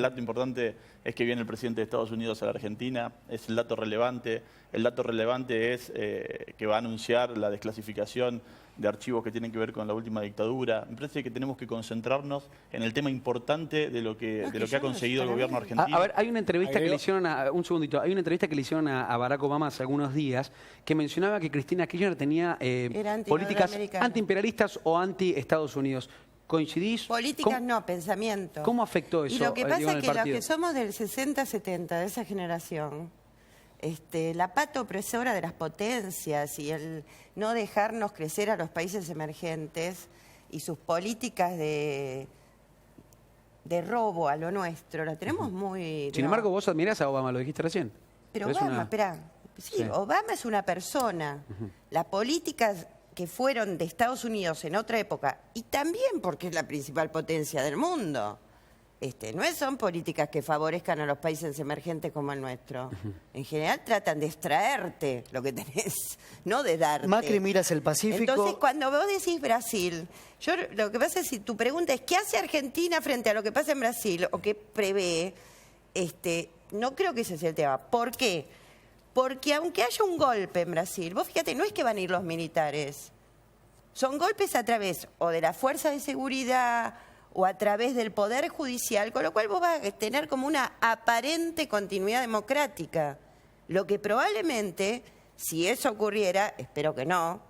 dato importante es que viene el presidente de Estados Unidos a la Argentina, es el dato relevante. El dato relevante es que va a anunciar la desclasificación de archivos que tienen que ver con la última dictadura. Me parece que tenemos que concentrarnos en el tema importante de lo que ha conseguido el gobierno argentino. A ver, hay una entrevista que le hicieron un segundito, hay una entrevista que le hicieron a Barack Obama hace algunos días que mencionaba que Cristina Kirchner tenía políticas antiimperialistas o anti-Estados Unidos. ¿Coincidís? Políticas no, pensamiento. ¿Cómo afectó eso? Y lo que pasa es que los partido? que somos del 60-70, de esa generación, la pata opresora de las potencias y el no dejarnos crecer a los países emergentes y sus políticas de robo a lo nuestro, la tenemos muy... Sin embargo, vos admirás a Obama, lo dijiste recién. Pero Obama, espera, sí, Obama es una persona. Las políticas que fueron de Estados Unidos en otra época, y también porque es la principal potencia del mundo, no son políticas que favorezcan a los países emergentes como el nuestro. En general tratan de extraerte lo que tenés, no de darte. Macri mira hacia el Pacífico. Entonces, cuando vos decís Brasil, lo que pasa es si tu pregunta es ¿qué hace Argentina frente a lo que pasa en Brasil o qué prevé? No creo que ese sea el tema. ¿Por qué? Porque aunque haya un golpe en Brasil, vos fíjate, no es que van a ir los militares. Son golpes a través o de la fuerza de seguridad o a través del Poder Judicial, con lo cual vos vas a tener como una aparente continuidad democrática. Lo que probablemente, si eso ocurriera, espero que no,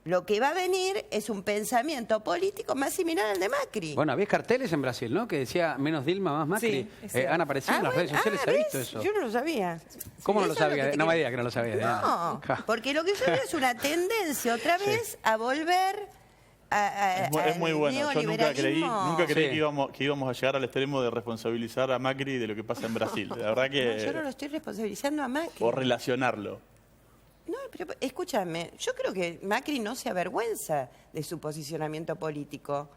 lo que va a venir es un pensamiento político más similar al de Macri. Bueno, había carteles en Brasil, ¿no? Que decía menos Dilma, más Macri. Sí, han aparecido en las redes sociales, ¿se ha visto eso? Yo no lo sabía. ¿Cómo no lo Eso es sabía? que No me digas que no lo sabía. No, porque lo que yo veo es una tendencia otra vez a volver Es muy bueno. Yo nunca creí Sí. que íbamos a llegar al extremo de responsabilizar a Macri de lo que pasa en Brasil. La verdad que... No, yo no lo estoy responsabilizando a Macri. O relacionarlo. No, pero escúchame, yo creo que Macri no se avergüenza de su posicionamiento político.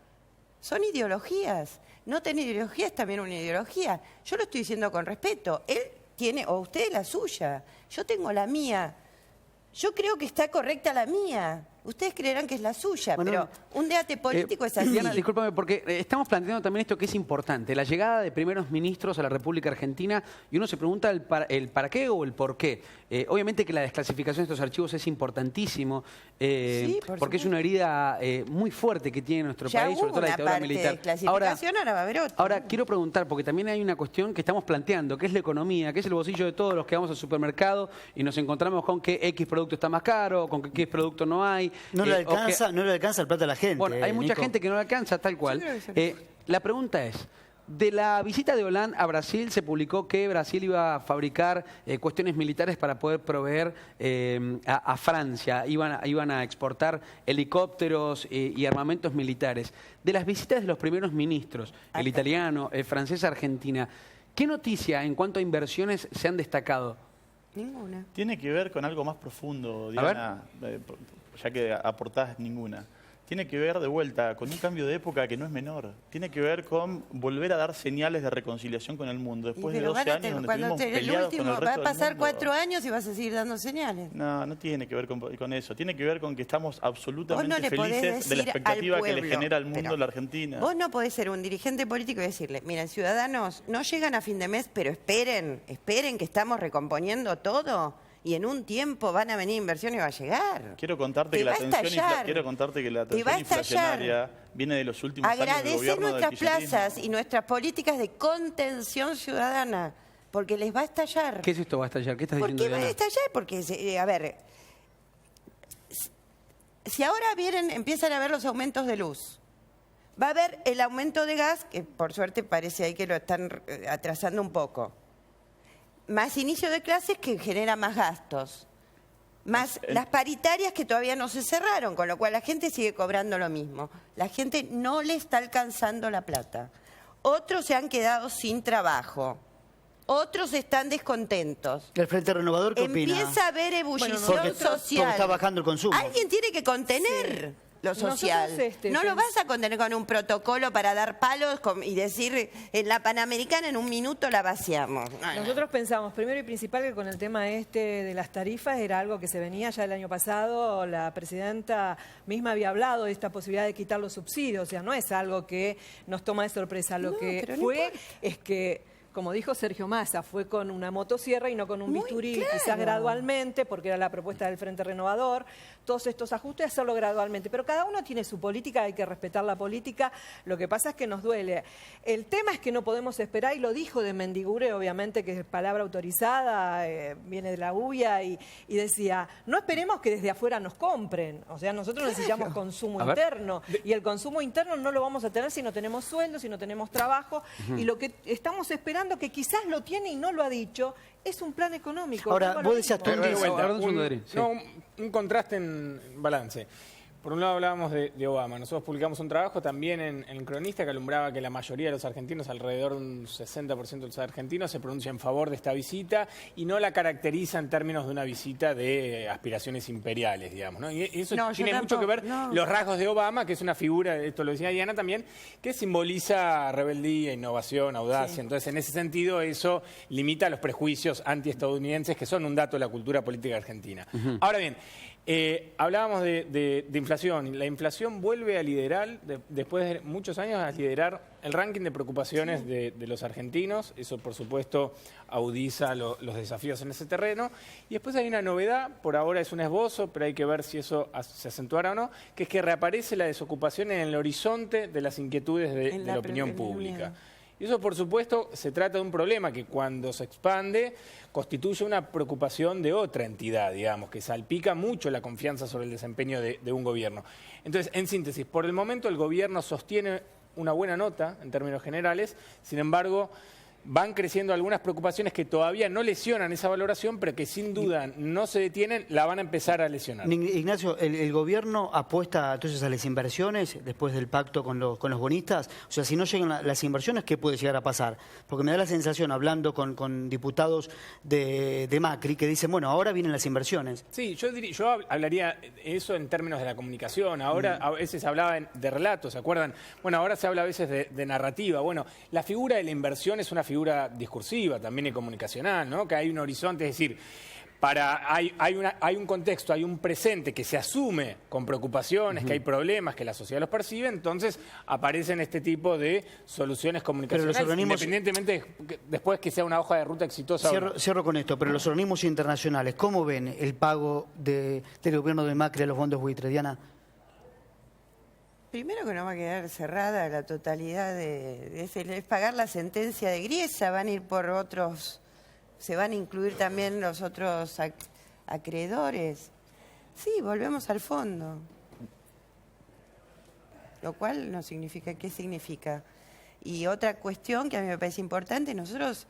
Son ideologías. No tener ideología es también una ideología. Yo lo estoy diciendo con respeto. Él tiene, o usted la suya, yo tengo la mía. Yo creo que está correcta la mía. Ustedes creerán que es la suya, pero un debate político es así. Diana, discúlpame, porque estamos planteando también esto que es importante, la llegada de primeros ministros a la República Argentina, y uno se pregunta el para qué o el por qué. Obviamente que la desclasificación de estos archivos es importantísimo, Sí, porque es una herida muy fuerte que tiene nuestro Ya país, hubo sobre todo la una dictadura parte militar. de desclasificación, ahora va a haber otra. Ahora, quiero preguntar, porque también hay una cuestión que estamos planteando, que es la economía, que es el bolsillo de todos los que vamos al supermercado y nos encontramos con que X producto está más caro, con que X producto no hay, No le alcanza, no le alcanza el plato a la gente. Bueno, hay mucha Nico. gente que no le alcanza, tal cual. La pregunta es, de la visita de Hollande a Brasil se publicó que Brasil iba a fabricar cuestiones militares para poder proveer a Francia. Iban a exportar helicópteros y armamentos militares. De las visitas de los primeros ministros, el italiano, el francés, Argentina, ¿qué noticia en cuanto a inversiones se han destacado? Ninguna. Tiene que ver con algo más profundo, Diana, ya que aportás ninguna. Tiene que ver, de vuelta, con un cambio de época que no es menor. Tiene que ver con volver a dar señales de reconciliación con el mundo. Después de 12 años donde estuvimos peleados con el resto va a del pasar mundo. 4 años y vas a seguir dando señales. No, no tiene que ver con eso. Tiene que ver con que estamos Vos no absolutamente le podés felices de la decir expectativa al que le pueblo, genera al mundo pero la Argentina. Vos no podés ser un dirigente político y decirle, miren, ciudadanos, no llegan a fin de mes, pero esperen que estamos recomponiendo todo y en un tiempo van a venir inversiones y va a llegar. Quiero contarte Te que la va a tensión, estallar. quiero contarte que la Te va a tensión estallar. inflacionaria viene de los últimos años del Agradecer gobierno del nuestras kirchnerismo. plazas y nuestras políticas de contención ciudadana, porque les va a estallar. ¿Qué es esto va a estallar? ¿Qué estás ¿Por diciendo, qué va a Diana? estallar? Porque, a ver, si ahora empiezan a haber los aumentos de luz, va a haber el aumento de gas, que por suerte parece ahí que lo están atrasando un poco, más inicio de clases que genera más gastos, más las paritarias que todavía no se cerraron, con lo cual la gente sigue cobrando lo mismo. La gente no le está alcanzando la plata. Otros se han quedado sin trabajo. Otros están descontentos. ¿El Frente Renovador qué opina? Empieza a haber ebullición porque social. está bajando el consumo. Alguien tiene que contener lo social. Nosotros, no lo vas a contener con un protocolo para dar palos y decir en la Panamericana en un minuto la vaciamos. Nosotros pensamos, primero y principal, que con el tema de las tarifas era algo que se venía ya el año pasado. La presidenta misma había hablado de esta posibilidad de quitar los subsidios. O sea, no es algo que nos toma de sorpresa. Lo que pero no fue importa. es que, como dijo Sergio Massa, fue con una motosierra y no con un Muy bisturí, claro. quizás gradualmente, porque era la propuesta del Frente Renovador. Todos estos ajustes, hacerlo gradualmente. Pero cada uno tiene su política, hay que respetar la política. Lo que pasa es que nos duele. El tema es que no podemos esperar, y lo dijo de Mendigure, obviamente, que es palabra autorizada, viene de la UIA, y decía, no esperemos que desde afuera nos compren. O sea, nosotros necesitamos consumo A ver. interno. Y el consumo interno no lo vamos a tener si no tenemos sueldo, si no tenemos trabajo. Y lo que estamos esperando, que quizás lo tiene y no lo ha dicho, es un plan económico. Ahora, Vuelvo a lo vos decías mismo. tú De vuelta, Ahora un segundo, Eri, sí. un contraste en balance. Por un lado hablábamos de Obama. Nosotros publicamos un trabajo también en el Cronista que alumbraba que la mayoría de los argentinos, alrededor de un 60% de los argentinos, se pronuncia en favor de esta visita y no la caracteriza en términos de una visita de aspiraciones imperiales, digamos, ¿no? Y eso No, yo tiene mucho que ver tampoco, no. los rasgos de Obama, que es una figura, esto lo decía Diana también, que simboliza rebeldía, innovación, audacia. Entonces, en ese sentido, eso limita los prejuicios antiestadounidenses, que son un dato de la cultura política argentina. Ahora bien, hablábamos de inflación. La inflación vuelve a liderar, después de muchos años, a liderar el ranking de preocupaciones de los argentinos. Eso, por supuesto, agudiza los desafíos en ese terreno. Y después hay una novedad, por ahora es un esbozo, pero hay que ver si eso se acentuará o no, que es que reaparece la desocupación en el horizonte de las inquietudes de la opinión pública. Y eso, por supuesto, se trata de un problema que cuando se expande constituye una preocupación de otra entidad, digamos, que salpica mucho la confianza sobre el desempeño de un gobierno. Entonces, en síntesis, por el momento el gobierno sostiene una buena nota en términos generales, sin embargo, van creciendo algunas preocupaciones que todavía no lesionan esa valoración, pero que sin duda no se detienen, la van a empezar a lesionar. Ignacio, ¿el gobierno apuesta entonces a las inversiones después del pacto con los bonistas? O sea, si no llegan las inversiones, ¿qué puede llegar a pasar? Porque me da la sensación, hablando con diputados de Macri, que dicen, bueno, ahora vienen las inversiones. Sí, yo hablaría eso en términos de la comunicación. Ahora a veces se hablaba de relatos, ¿se acuerdan? Bueno, ahora se habla a veces de narrativa. Bueno, la figura de la inversión es una figura discursiva también y comunicacional, ¿no? Que hay un horizonte, es decir, hay un contexto, hay un presente que se asume con preocupaciones, que hay problemas, que la sociedad los percibe, entonces aparecen este tipo de soluciones comunicacionales, Pero los organismos, independientemente después que sea una hoja de ruta exitosa. Cierro con esto, pero los organismos internacionales, ¿cómo ven el pago del gobierno de Macri a los fondos buitre, Diana? Primero que no va a quedar cerrada la totalidad es pagar la sentencia de Griesa, van a ir por otros, se van a incluir también los otros acreedores. Sí, volvemos al fondo. Lo cual no significa, ¿qué significa? Y otra cuestión que a mí me parece importante, nosotros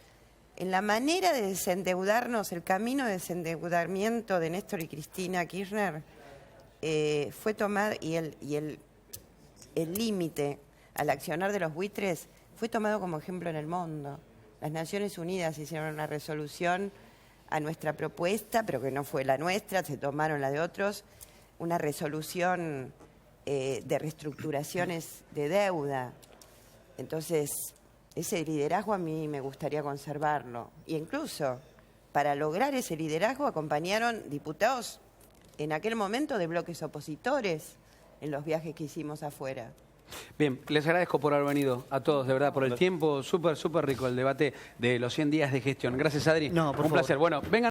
en la manera de desendeudarnos, el camino de desendeudamiento de Néstor y Cristina Kirchner fue tomado, y el límite al accionar de los buitres fue tomado como ejemplo en el mundo. Las Naciones Unidas hicieron una resolución a nuestra propuesta, pero que no fue la nuestra, se tomaron la de otros, una resolución de reestructuraciones de deuda. Entonces, ese liderazgo a mí me gustaría conservarlo. Y incluso, para lograr ese liderazgo, acompañaron diputados en aquel momento de bloques opositores en los viajes que hicimos afuera. Bien, les agradezco por haber venido a todos, de verdad, por el tiempo. Súper rico el debate de los 100 días de gestión. Gracias, Adri. No, por Un favor. placer. Bueno, vengan.